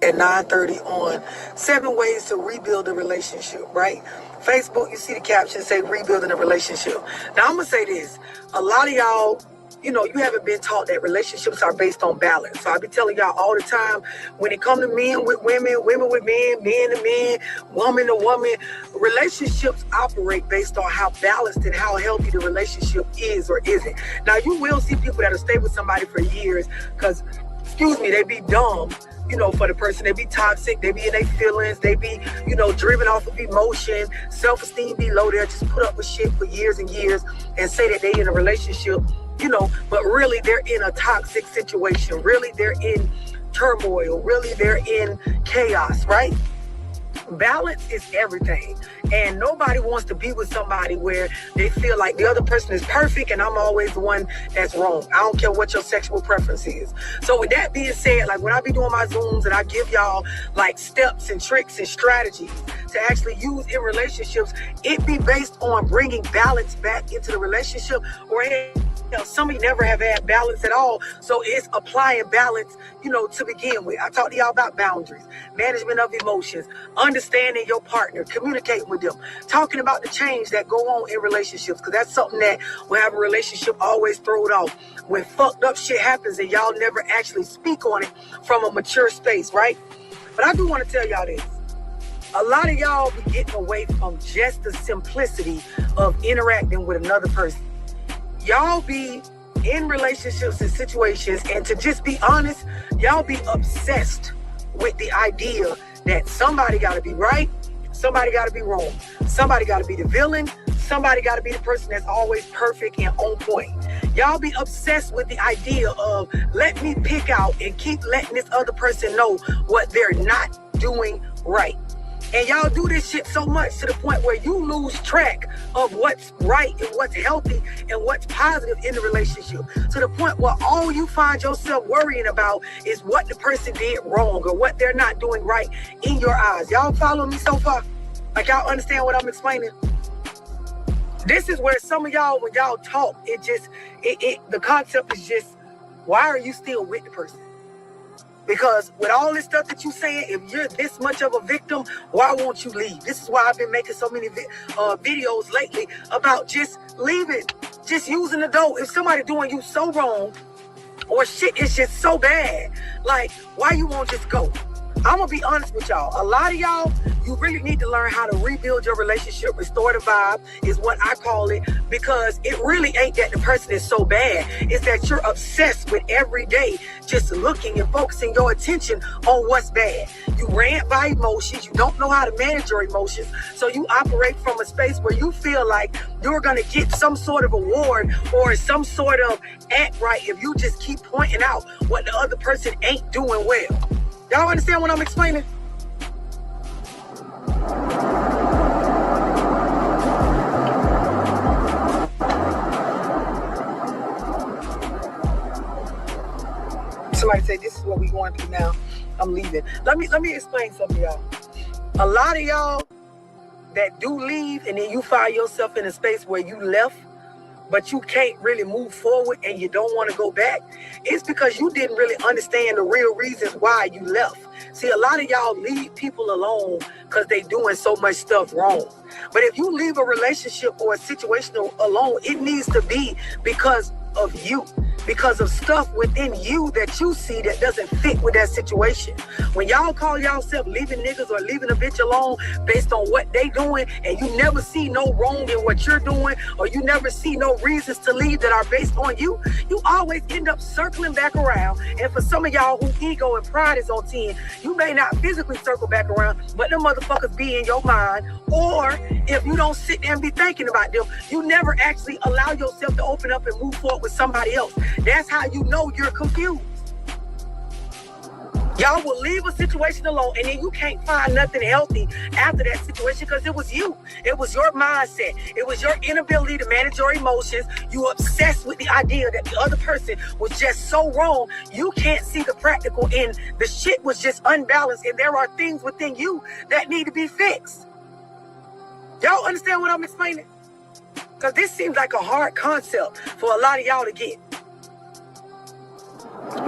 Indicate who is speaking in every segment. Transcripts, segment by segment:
Speaker 1: at 9:30 on 7 ways to rebuild a relationship, right? Facebook, you see the caption say rebuilding a relationship. Now, I'm going to say this. A lot of y'all, you haven't been taught that relationships are based on balance. So I be telling y'all all the time, when it comes to men with women, women with men, men to men, woman to woman, relationships operate based on how balanced and how healthy the relationship is or isn't. Now, you will see people that'll stay with somebody for years because, they be dumb, for the person. They be toxic. They be in their feelings. They be, driven off of emotion. Self-esteem be low. They'll just put up with shit for years and years and say that they in a relationship, but really they're in a toxic situation. Really, they're in turmoil. Really, they're in chaos, right? Balance is everything. And nobody wants to be with somebody where they feel like the other person is perfect and I'm always the one that's wrong. I don't care what your sexual preference is. So with that being said, like when I be doing my Zooms and I give y'all like steps and tricks and strategies to actually use in relationships, it be based on bringing balance back into the relationship, or some of you never have had balance at all. So it's applying balance, to begin with. I talked to y'all about boundaries, management of emotions, understanding your partner, communicating with them, talking about the change that go on in relationships, because that's something that will have a relationship always thrown off. When fucked up shit happens and y'all never actually speak on it from a mature space, right? But I do want to tell y'all this. A lot of y'all be getting away from just the simplicity of interacting with another person. Y'all be in relationships and situations, and to just be honest, y'all be obsessed with the idea that somebody got to be right, somebody got to be wrong, somebody got to be the villain, somebody got to be the person that's always perfect and on point. Y'all be obsessed with the idea of let me pick out and keep letting this other person know what they're not doing right. And y'all do this shit so much to the point where you lose track of what's right and what's healthy and what's positive in the relationship. To the point where all you find yourself worrying about is what the person did wrong or what they're not doing right in your eyes. Y'all follow me so far? Like, y'all understand what I'm explaining? This is where some of y'all, when y'all talk, the concept is just, why are you still with the person? Because with all this stuff that you saying, if you're this much of a victim, why won't you leave? This is why I've been making so many videos lately about just leaving, just using the door. If somebody doing you so wrong or shit is just so bad, like, why you won't just go? I'm going to be honest with y'all. A lot of y'all, you really need to learn how to rebuild your relationship. Restore the vibe is what I call it, because it really ain't that the person is so bad. It's that you're obsessed with every day just looking and focusing your attention on what's bad. You rant by emotions. You don't know how to manage your emotions. So you operate from a space where you feel like you're going to get some sort of award or some sort of act right if you just keep pointing out what the other person ain't doing well. Y'all understand what I'm explaining? Somebody say, this is what we going through now. I'm leaving. Let me explain something to y'all. A lot of y'all that do leave and then you find yourself in a space where you left, but you can't really move forward and you don't want to go back, it's because you didn't really understand the real reasons why you left. See, a lot of y'all leave people alone because they doing so much stuff wrong. But if you leave a relationship or a situation alone, it needs to be because of you, because of stuff within you that you see that doesn't fit with that situation. When y'all call yourself leaving niggas or leaving a bitch alone based on what they doing, and you never see no wrong in what you're doing, or you never see no reasons to leave that are based on you, you always end up circling back around. And for some of y'all who ego and pride is on 10, you may not physically circle back around, but them motherfuckers be in your mind. Or if you don't sit there and be thinking about them, you never actually allow yourself to open up and move forward with somebody else. That's how you know you're confused. Y'all will leave a situation alone and then you can't find nothing healthy after that situation because it was you. It was your mindset. It was your inability to manage your emotions. You obsessed with the idea that the other person was just so wrong. You can't see the practical, and the shit was just unbalanced, and there are things within you that need to be fixed. Y'all understand what I'm explaining? Because this seems like a hard concept for a lot of y'all to get.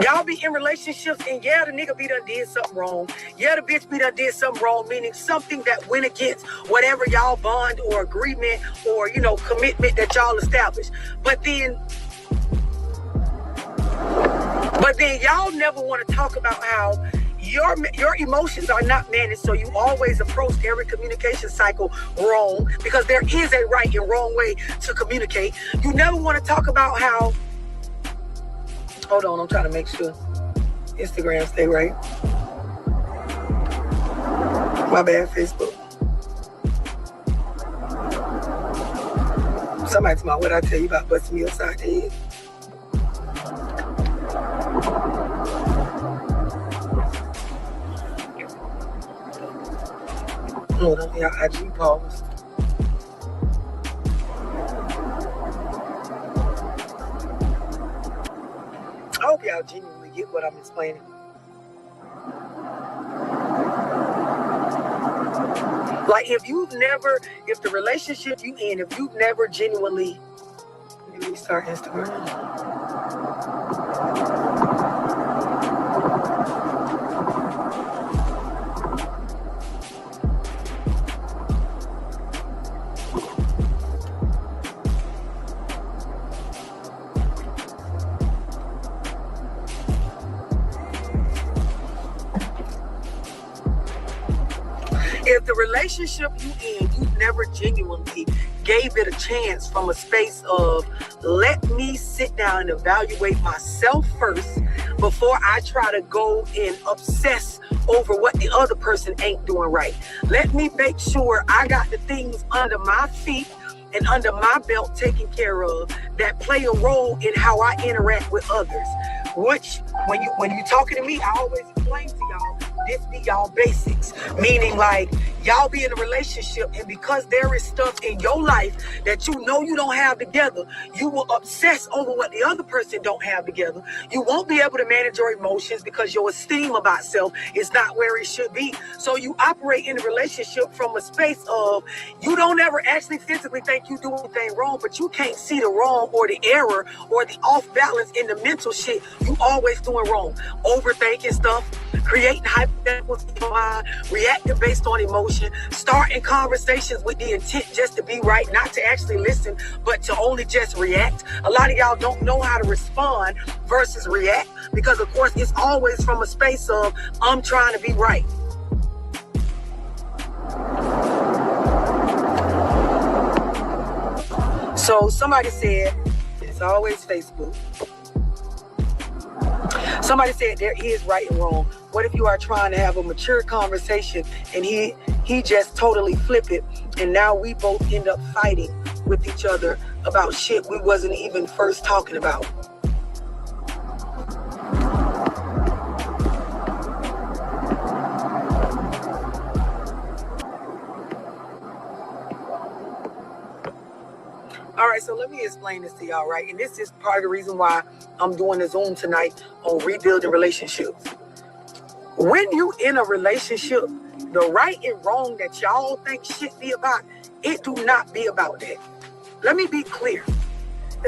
Speaker 1: Y'all be in relationships and yeah, the nigga be done did something wrong. Yeah, the bitch be done did something wrong, meaning something that went against whatever y'all bond or agreement or, you know, commitment that y'all established. But then y'all never want to talk about how your emotions are not managed, so you always approach every communication cycle wrong, because there is a right and wrong way to communicate. You never want to talk about how, hold on, I'm trying to make sure Instagram stay right. My bad, Facebook. Somebody told me what I tell you about busting me upside the head. Hold on, y'all, I do pause. I hope y'all genuinely get what I'm explaining. Like if the relationship you in, if you've never genuinely, let me start Instagram. If the relationship you in, you never genuinely gave it a chance from a space of, let me sit down and evaluate myself first before I try to go and obsess over what the other person ain't doing right. Let me make sure I got the things under my feet and under my belt taken care of that play a role in how I interact with others. Which, when you talking to me, I always explain to y'all, this be y'all basics. Meaning like, y'all be in a relationship, and because there is stuff in your life that you know you don't have together, you will obsess over what the other person don't have together. You won't be able to manage your emotions because your esteem about self is not where it should be. So you operate in a relationship from a space of, you don't ever actually physically think you do anything wrong, but you can't see the wrong or the error or the off balance in the mental shit you always doing wrong. Overthinking stuff, creating hypotheticals in your mind, reacting based on emotion, starting conversations with the intent just to be right, not to actually listen, but to only just react. A lot of y'all don't know how to respond versus react, because of course it's always from a space of, I'm trying to be right. So somebody said, it's always Facebook. Somebody said there is right and wrong. What if you are trying to have a mature conversation and he just totally flip it, and now we both end up fighting with each other about shit we wasn't even first talking about? All right, so let me explain this to y'all, right? And this is part of the reason why I'm doing the Zoom tonight on rebuilding relationships. When you in a relationship, the right and wrong that y'all think shit be about, it do not be about that. Let me be clear.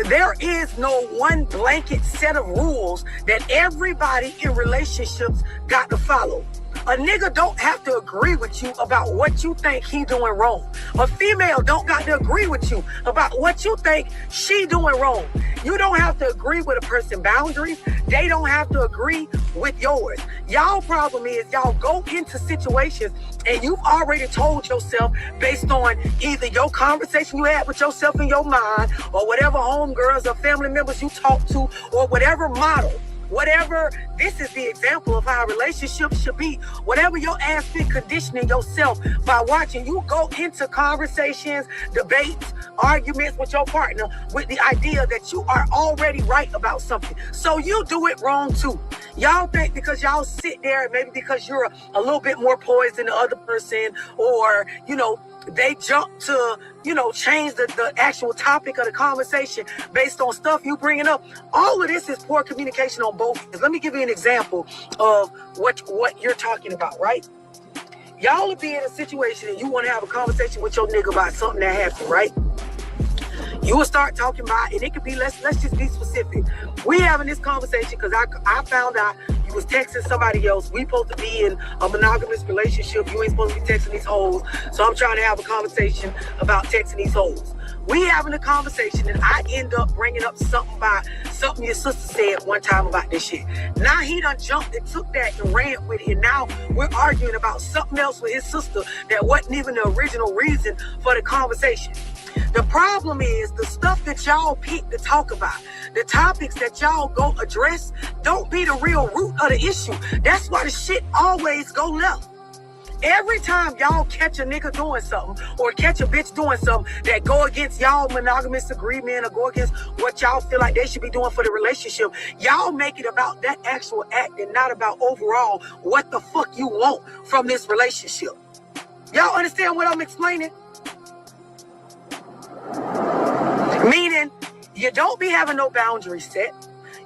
Speaker 1: There is no one blanket set of rules that everybody in relationships got to follow. A nigga don't have to agree with you about what you think he doing wrong. A female don't got to agree with you about what you think she doing wrong. You don't have to agree with a person's boundaries. They don't have to agree with yours. Y'all problem is y'all go into situations and you've already told yourself, based on either your conversation you had with yourself in your mind, or whatever homegirls or family members you talk to, or whatever model, whatever, this is the example of how relationships should be. Whatever your ass been conditioning yourself by watching, you go into conversations, debates, arguments with your partner with the idea that you are already right about something. So you do it wrong too. Y'all think because y'all sit there, maybe because you're a little bit more poised than the other person, or, you know, they jump to, you know, change the actual topic of the conversation based on stuff you bringing up. All of this is poor communication on both ends. Let me give you an example of what you're talking about, right? Y'all will be in a situation and you want to have a conversation with your nigga about something that happened, right? You will start talking about, and it could be, let's just be specific. We having this conversation because I found out you was texting somebody else. We supposed to be in a monogamous relationship. You ain't supposed to be texting these hoes. So I'm trying to have a conversation about texting these hoes. We having a conversation, and I end up bringing up something your sister said one time about this shit. Now he done jumped and took that and ran with it, and now we're arguing about something else with his sister that wasn't even the original reason for the conversation. The problem is the stuff that y'all pick to talk about, the topics that y'all go address, don't be the real root of the issue. That's why the shit always go left. Every time y'all catch a nigga doing something or catch a bitch doing something that go against y'all monogamous agreement or go against what y'all feel like they should be doing for the relationship, y'all make it about that actual act and not about overall what the fuck you want from this relationship. Y'all understand what I'm explaining? Meaning, you don't be having no boundaries set.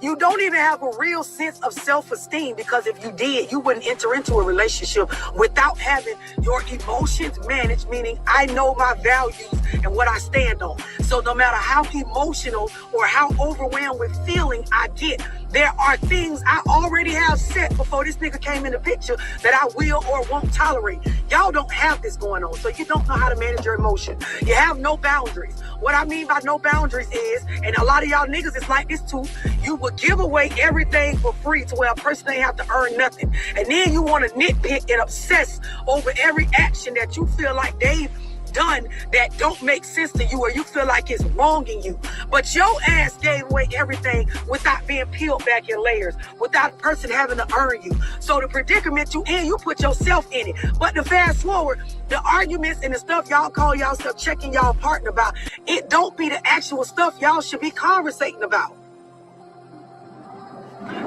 Speaker 1: You don't even have a real sense of self-esteem, because if you did, you wouldn't enter into a relationship without having your emotions managed, meaning I know my values and what I stand on. So no matter how emotional or how overwhelmed with feeling I get, there are things I already have set before this nigga came in the picture that I will or won't tolerate. Y'all don't have this going on, so you don't know how to manage your emotion. You have no boundaries. What I mean by no boundaries is, and a lot of y'all niggas is like this too, you will give away everything for free to where a person ain't have to earn nothing. And then you want to nitpick and obsess over every action that you feel like they've done that don't make sense to you or you feel like it's wronging you. But your ass gave away everything without being peeled back in layers, without a person having to earn you. So the predicament you in, you put yourself in it. But to fast forward, the arguments and the stuff y'all call y'all stuff checking y'all partner about, it don't be the actual stuff y'all should be conversating about.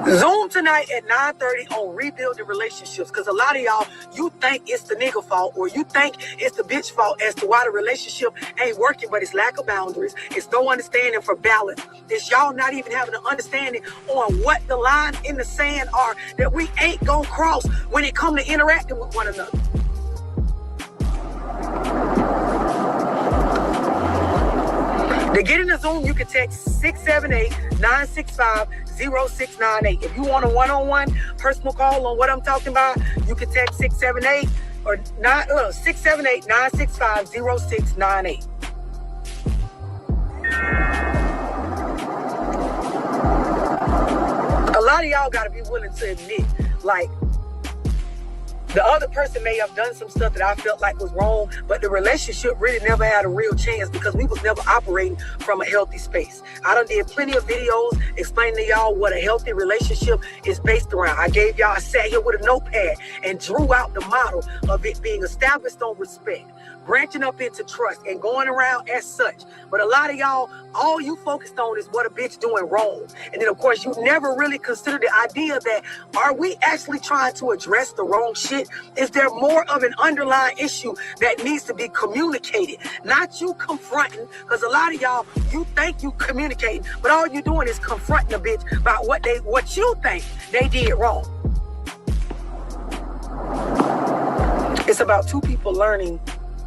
Speaker 1: Zoom tonight at 9:30 on rebuilding relationships, because a lot of y'all, you think it's the nigga fault or you think it's the bitch fault as to why the relationship ain't working, but it's lack of boundaries. It's no understanding for balance. It's y'all not even having an understanding on what the lines in the sand are that we ain't gonna cross when it come to interacting with one another. To get in the Zoom, you can text 678-965-0698. If you want a one-on-one personal call on what I'm talking about, you can text 678-965-0698. A lot of y'all got to be willing to admit, like, the other person may have done some stuff that I felt like was wrong, but the relationship really never had a real chance because we was never operating from a healthy space. I done did plenty of videos explaining to y'all what a healthy relationship is based around. I sat here with a notepad and drew out the model of it being established on respect, branching up into trust, and going around as such. But a lot of y'all, all you focused on is what a bitch doing wrong. And then, of course, you never really considered the idea that, are we actually trying to address the wrong shit? Is there more of an underlying issue that needs to be communicated? Not you confronting, because a lot of y'all, you think you communicating, but all you doing is confronting a bitch about what you think they did wrong. It's about two people learning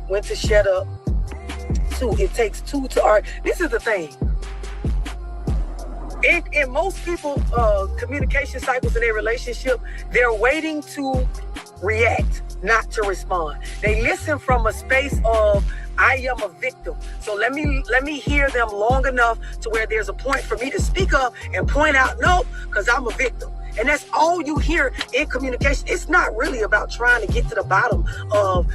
Speaker 1: when to shut up. It takes two to argue. This is the thing. In most people, communication cycles in their relationship, they're waiting to react, not to respond. They listen from a space of, I am a victim. So let me hear them long enough to where there's a point for me to speak up and point out, no, because I'm a victim. And that's all you hear in communication. It's not really about trying to get to the bottom of,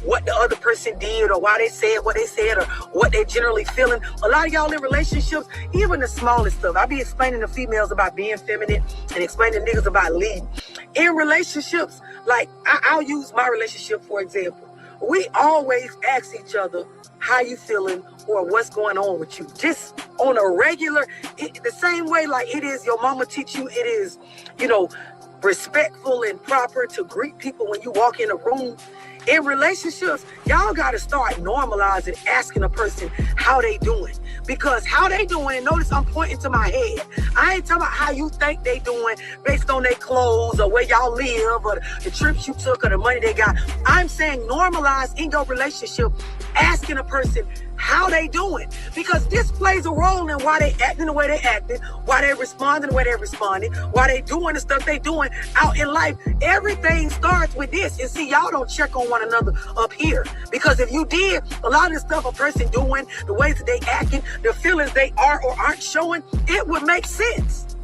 Speaker 1: what the other person did or why they said what they said or what they generally feeling. A lot of y'all in relationships, even the smallest stuff. I be explaining to females about being feminine and explaining to niggas about leading. In relationships, like I'll use my relationship for example. We always ask each other, how you feeling or what's going on with you? Just on a regular, the same way like it is your mama teach you, it is, respectful and proper to greet people when you walk in a room. In relationships, y'all got to start normalizing asking a person how they doing. Because how they doing, and notice I'm pointing to my head. I ain't talking about how you think they doing based on their clothes or where y'all live or the trips you took or the money they got. I'm saying normalize in your relationship asking a person how they doing, because this plays a role in why they acting the way they acting, why they responding the way they responding, why they doing the stuff they doing out in life. Everything starts with this. And see, y'all don't check on one another up here, because if you did, a lot of the stuff a person doing, the ways that they acting, the feelings they are or aren't showing, it would make sense.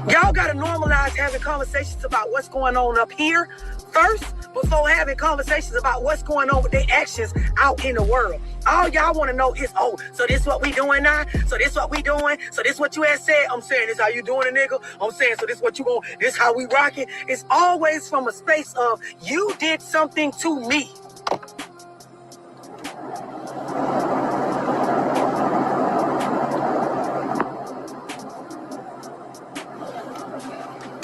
Speaker 1: Y'all got to normalize having conversations about what's going on up here first before having conversations about what's going on with their actions out in the world. All y'all want to know is, oh, so this what we doing now? So this what we doing? So this what you had said? I'm saying this how you doing it, nigga? I'm saying so this what you going, this how we rocking? It's always from a space of you did something to me.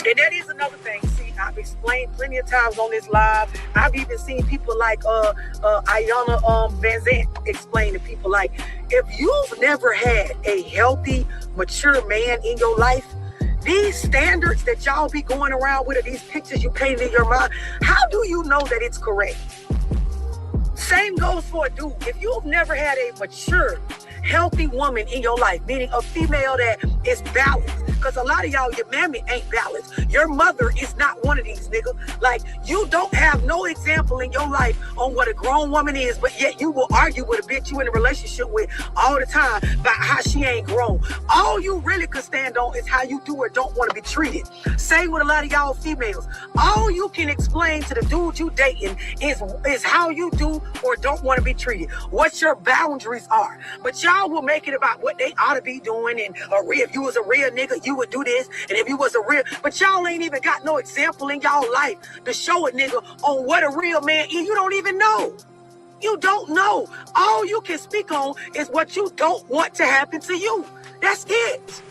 Speaker 1: And that is another thing. See, I've explained plenty of times on this live. I've even seen people like Ayana Van Zant explain to people like, if you've never had a healthy, mature man in your life, these standards that y'all be going around with, or these pictures you painted in your mind, how do you know that it's correct? Same goes for a dude. If you've never had a mature, healthy woman in your life, meaning a female that is balanced, because a lot of y'all, your mammy ain't balanced. Your mother is not one of these, nigga. Like, you don't have no example in your life on what a grown woman is, but yet you will argue with a bitch you in a relationship with all the time about how she ain't grown. All you really could stand on is how you do or don't want to be treated. Same with a lot of y'all females. All you can explain to the dude you dating is how you do or don't want to be treated, what your boundaries are. But y'all will make it about what they ought to be doing, and if you was a real nigga, you would do this, and if you was a real, but y'all ain't even got no example in y'all life to show a nigga on what a real man is. You don't even know. You don't know. All you can speak on is what you don't want to happen to you. That's it.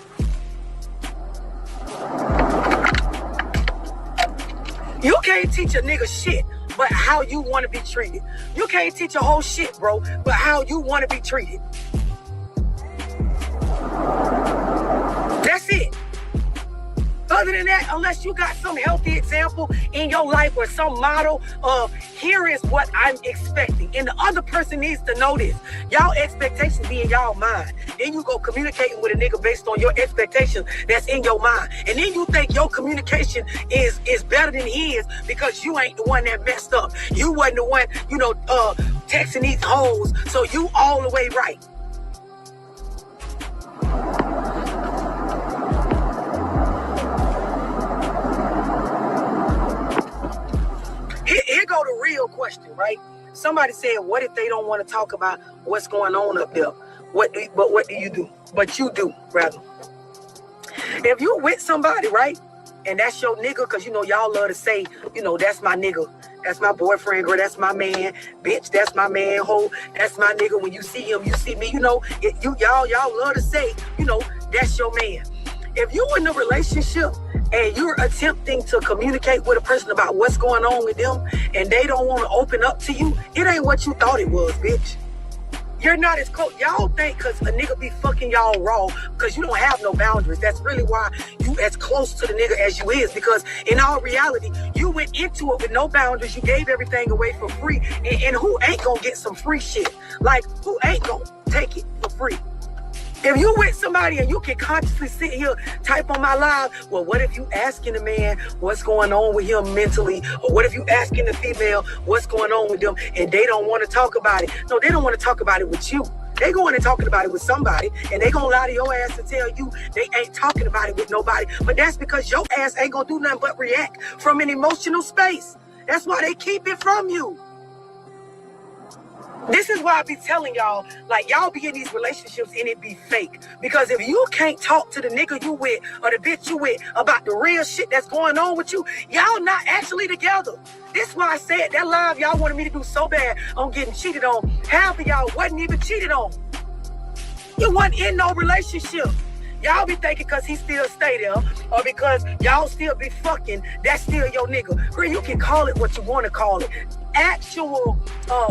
Speaker 1: You can't teach a nigga shit but how you want to be treated. You can't teach a whole shit, bro, but how you want to be treated. That's it. Other than that, unless you got some healthy example in your life or some model of here is what I'm expecting, and the other person needs to know this. Y'all expectations be in y'all mind. Then you go communicating with a nigga based on your expectations that's in your mind. And then you think your communication is better than his because you ain't the one that messed up. You wasn't the one, texting these hoes, so you all the way right. Here go the real question, right? Somebody said, what if they don't want to talk about what's going on up there? What do you do? But you do, rather. If you with somebody, right, and that's your nigga, because, y'all love to say, that's my nigga. That's my boyfriend, girl. That's my man. Bitch, that's my man. Ho, that's my nigga. When you see him, you see me. Y'all love to say, that's your man. If you in a relationship and you're attempting to communicate with a person about what's going on with them and they don't want to open up to you, it ain't what you thought it was, bitch. You're not as close. Y'all think because a nigga be fucking y'all raw because you don't have no boundaries. That's really why you as close to the nigga as you is, because in all reality, you went into it with no boundaries. You gave everything away for free. And who ain't gonna get some free shit? Like, who ain't gonna take it for free? If you with somebody and you can consciously sit here, type on my live, well, what if you asking the man what's going on with him mentally? Or what if you asking the female what's going on with them and they don't want to talk about it? No, they don't want to talk about it with you. They going and talking about it with somebody, and they gonna lie to your ass and tell you they ain't talking about it with nobody. But that's because your ass ain't gonna do nothing but react from an emotional space. That's why they keep it from you. This is why I be telling y'all, like, y'all be in these relationships and it be fake. Because if you can't talk to the nigga you with or the bitch you with about the real shit that's going on with you, y'all not actually together. This is why I said that live y'all wanted me to do so bad on getting cheated on. Half of y'all wasn't even cheated on. You wasn't in no relationship. Y'all be thinking because he still stay there or because y'all still be fucking, that's still your nigga. Girl, you can call it what you want to call it. Actual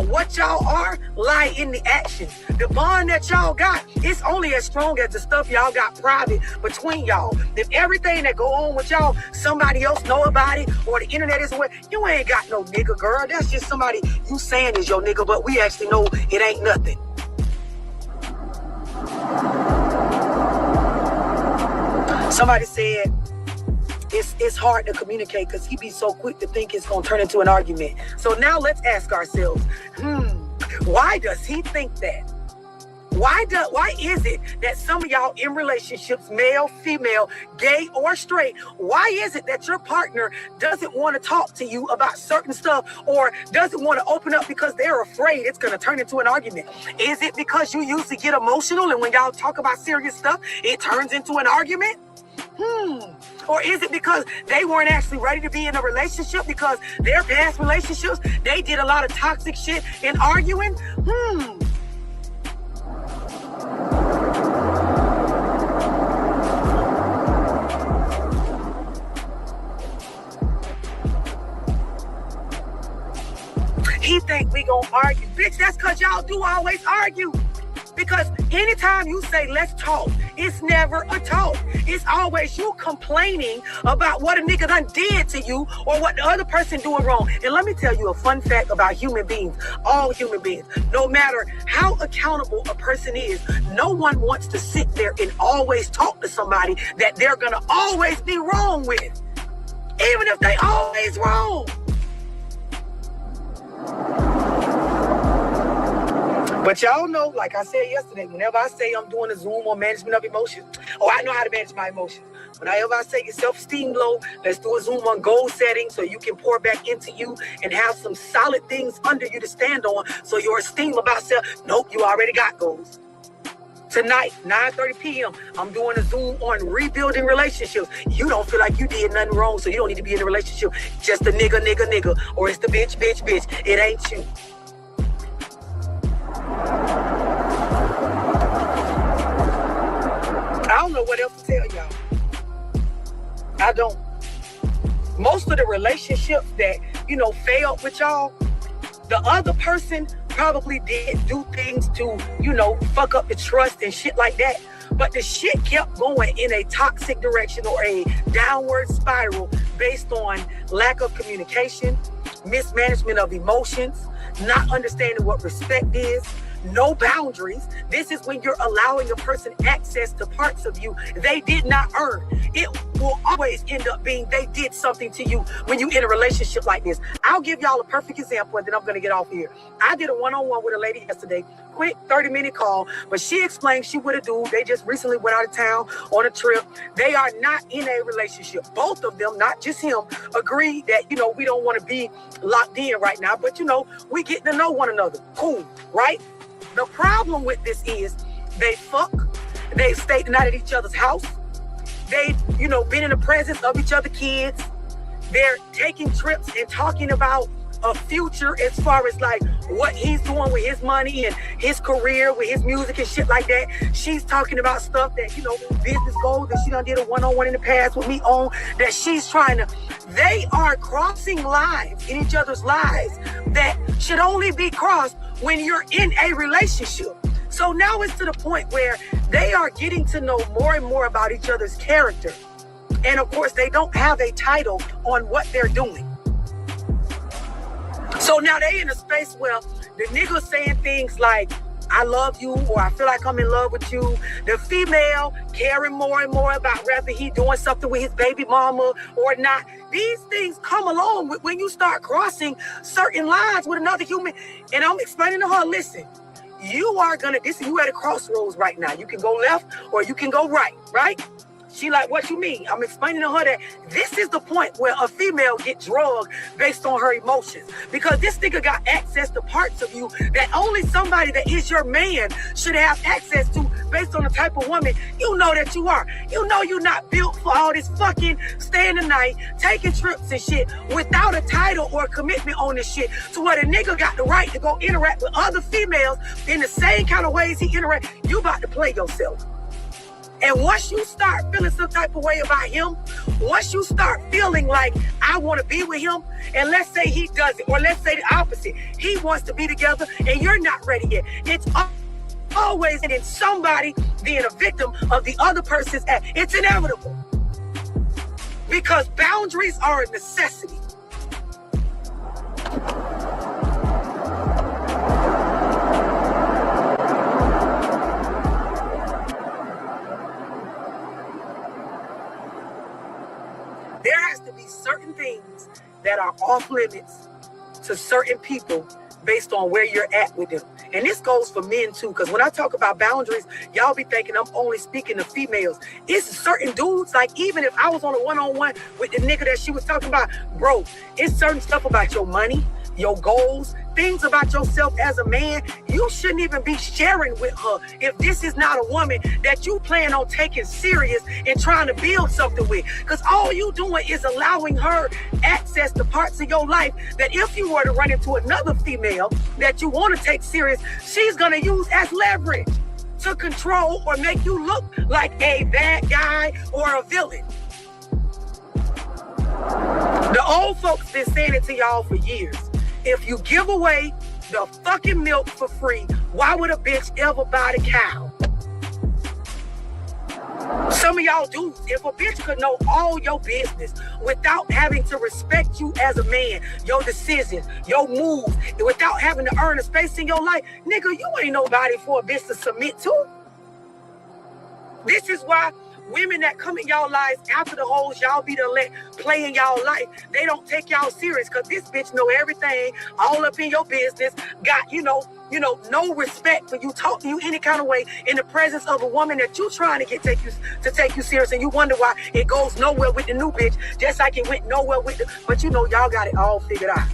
Speaker 1: what y'all are lie in the action. The bond that y'all got, it's only as strong as the stuff y'all got private between y'all. If everything that go on with y'all, somebody else know about it, or the internet is aware, you ain't got no nigga, girl. That's just somebody you saying is your nigga, but we actually know it ain't nothing. Somebody said it's hard to communicate because he be so quick to think it's gonna turn into an argument. So now let's ask ourselves, why does he think that? Why is it that some of y'all in relationships, male, female, gay or straight, why is it that your partner doesn't want to talk to you about certain stuff or doesn't want to open up because they're afraid it's going to turn into an argument? Is it because you usually get emotional and when y'all talk about serious stuff, it turns into an argument? Or is it because they weren't actually ready to be in a relationship because their past relationships, they did a lot of toxic shit and arguing? He think we gonna argue. Bitch, that's because y'all do always argue. Because anytime you say, let's talk, it's never a talk. It's always you complaining about what a nigga done did to you or what the other person doing wrong. And let me tell you a fun fact about human beings, all human beings. No matter how accountable a person is, no one wants to sit there and always talk to somebody that they're going to always be wrong with. Even if they always wrong. But y'all know, like I said yesterday, whenever I say I'm doing a Zoom on management of emotions, I know how to manage my emotions. Whenever I say your self-esteem low, let's do a Zoom on goal setting so you can pour back into you and have some solid things under you to stand on so your esteem about self, nope, you already got goals. Tonight, 9:30 p.m., I'm doing a Zoom on rebuilding relationships. You don't feel like you did nothing wrong, so you don't need to be in a relationship. Just a nigga, or it's the bitch. It ain't you. I don't know what else to tell y'all. I don't. Most of the relationships that, failed with y'all, the other person probably did do things to, fuck up the trust and shit like that. But the shit kept going in a toxic direction or a downward spiral based on lack of communication, mismanagement of emotions, not understanding what respect is, no boundaries. This is when you're allowing a person access to parts of you they did not earn. It will always end up being they did something to you when you in a relationship like this. I'll give y'all a perfect example and then I'm going to get off here. I did a one-on-one with a lady yesterday, quick 30-minute call, but she explained she with a dude. They just recently went out of town on a trip. They are not in a relationship. Both of them, not just him, agreed that, we don't want to be locked in right now, but, we getting to know one another. Cool, right? The problem with this is they fuck, they've stayed the night at each other's house, they've, been in the presence of each other's kids, they're taking trips and talking about a future as far as like what he's doing with his money and his career, with his music and shit like that. She's talking about stuff that, business goals that she done did a one-on-one in the past with me on, that she's trying to, they are crossing lines in each other's lives that should only be crossed when you're in a relationship. So now it's to the point where they are getting to know more and more about each other's character. And of course, they don't have a title on what they're doing. So now they in a space where the nigga's saying things like, I love you, or I feel like I'm in love with you. The female caring more and more about whether he doing something with his baby mama or not. These things come along with when you start crossing certain lines with another human. And I'm explaining to her, listen, you are gonna, you at a crossroads right now. You can go left or you can go right? She like, what you mean? I'm explaining to her that this is the point where a female get drugged based on her emotions. Because this nigga got access to parts of you that only somebody that is your man should have access to based on the type of woman you know that you are. You know you're not built for all this fucking staying the night, taking trips and shit without a title or a commitment on this shit to where the nigga got the right to go interact with other females in the same kind of ways he interact. You about to play yourself. And once you start feeling some type of way about him, once you start feeling like I want to be with him, and let's say he doesn't, or let's say the opposite, he wants to be together and you're not ready yet. It's always in somebody being a victim of the other person's act. It's inevitable. Because boundaries are a necessity. There has to be certain things that are off limits to certain people based on where you're at with them. And this goes for men too, because when I talk about boundaries, y'all be thinking I'm only speaking to females. It's certain dudes, like even if I was on a one-on-one with the nigga that she was talking about, bro, it's certain stuff about your money, your goals, things about yourself as a man, you shouldn't even be sharing with her if this is not a woman that you plan on taking serious and trying to build something with. Because all you doing is allowing her access to parts of your life that if you were to run into another female that you want to take serious, she's going to use as leverage to control or make you look like a bad guy or a villain. The old folks been saying it to y'all for years. If you give away the fucking milk for free, why would a bitch ever buy the cow? Some of y'all dudes, if a bitch could know all your business without having to respect you as a man, your decisions, your moves, without having to earn a space in your life, nigga, you ain't nobody for a bitch to submit to. This is why women that come in y'all lives after the hoes y'all be to let play in y'all life, they don't take y'all serious because this bitch know everything, all up in your business, got, no respect for you, talk to you any kind of way in the presence of a woman that you trying to take you serious, and you wonder why it goes nowhere with the new bitch, just like it went nowhere with the, but y'all got it all figured out.